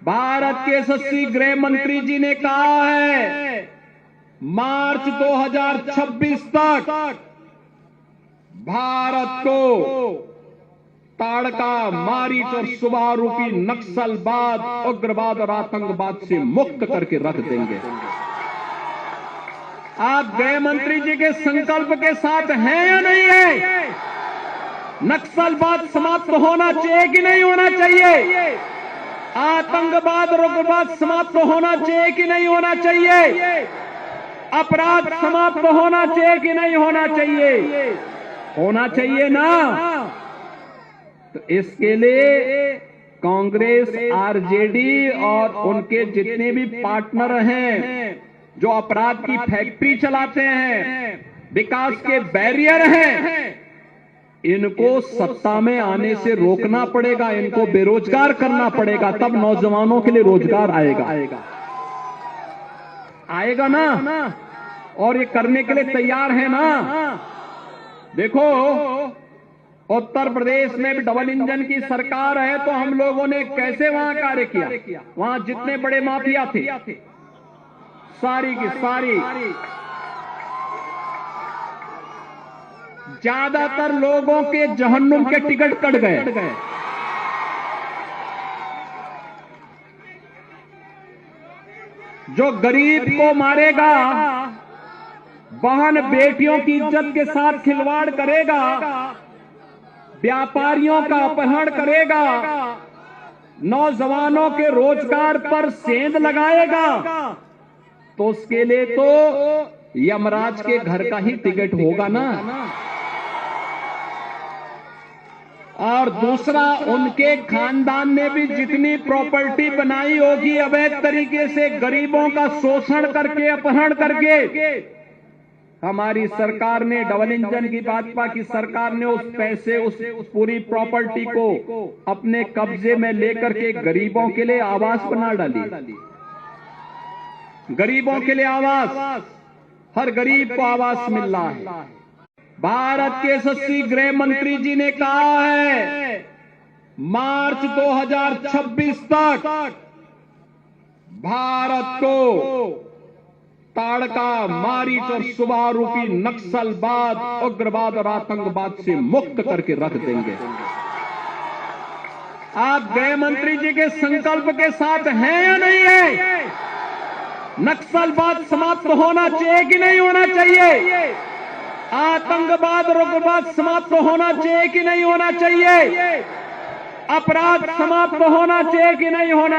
भारत के यशस्वी गृह मंत्री जी ने कहा है मार्च 2026 तक भारत को ताड़का, मारीच और सुबह रूपी नक्सलवाद, उग्रवाद और आतंकवाद से मुक्त करके रख देंगे। आप गृह मंत्री जी के संकल्प के साथ हैं या नहीं है? नक्सलवाद समाप्त होना चाहिए कि नहीं होना चाहिए? आतंकवाद और उग्रवाद समाप्त होना चाहिए कि नहीं होना चाहिए? अपराध समाप्त होना चाहिए कि नहीं होना चाहिए? होना चाहिए ना। तो इसके लिए कांग्रेस, आरजेडी और उनके जितने भी पार्टनर हैं जो अपराध की फैक्ट्री चलाते हैं, विकास के बैरियर हैं, इनको सत्ता में आने से रोकना पड़ेगा, इनको बेरोजगार करना पड़ेगा, तब नौजवानों के लिए रोजगार आएगा ना। और ये करने के लिए तैयार है ना। देखो, उत्तर प्रदेश में भी डबल इंजन की सरकार है, तो हम लोगों ने कैसे वहां कार्य किया। वहां जितने बड़े माफिया थे सारी की सारी, ज्यादातर लोगों के जहन्नुम के टिकट कट गए। जो गरीब को मारेगा, बहन बेटियों की इज्जत के साथ खिलवाड़ करेगा, व्यापारियों का अपहरण करेगा, नौजवानों के रोजगार पर सेंध लगाएगा, तो उसके लिए तो यमराज के घर का ही टिकट होगा ना। और दूसरा, उनके खानदान ने भी जितनी प्रॉपर्टी बनाई होगी अवैध तरीके से, गरीबों का शोषण करके, अपहरण करके, हमारी सरकार ने, डबल इंजन की भाजपा की सरकार ने उस पैसे, उस पूरी प्रॉपर्टी को अपने कब्जे में लेकर के गरीबों के लिए आवास बना डाली। गरीबों के लिए आवास, हर गरीब को आवास मिल रहा है। भारत के यशस्वी गृह मंत्री जी ने कहा है मार्च 2026 तक भारत को ताड़का, मारीच और सुबह रूपी नक्सलवाद, उग्रवाद और आतंकवाद से मुक्त करके रख देंगे। आप गृह मंत्री जी के संकल्प के साथ हैं या नहीं है? नक्सलवाद समाप्त होना चाहिए कि नहीं होना चाहिए? आतंकवाद और उग्रवाद समाप्त होना चाहिए कि नहीं होना चाहिए? अपराध समाप्त होना चाहिए कि नहीं होना चाहिए?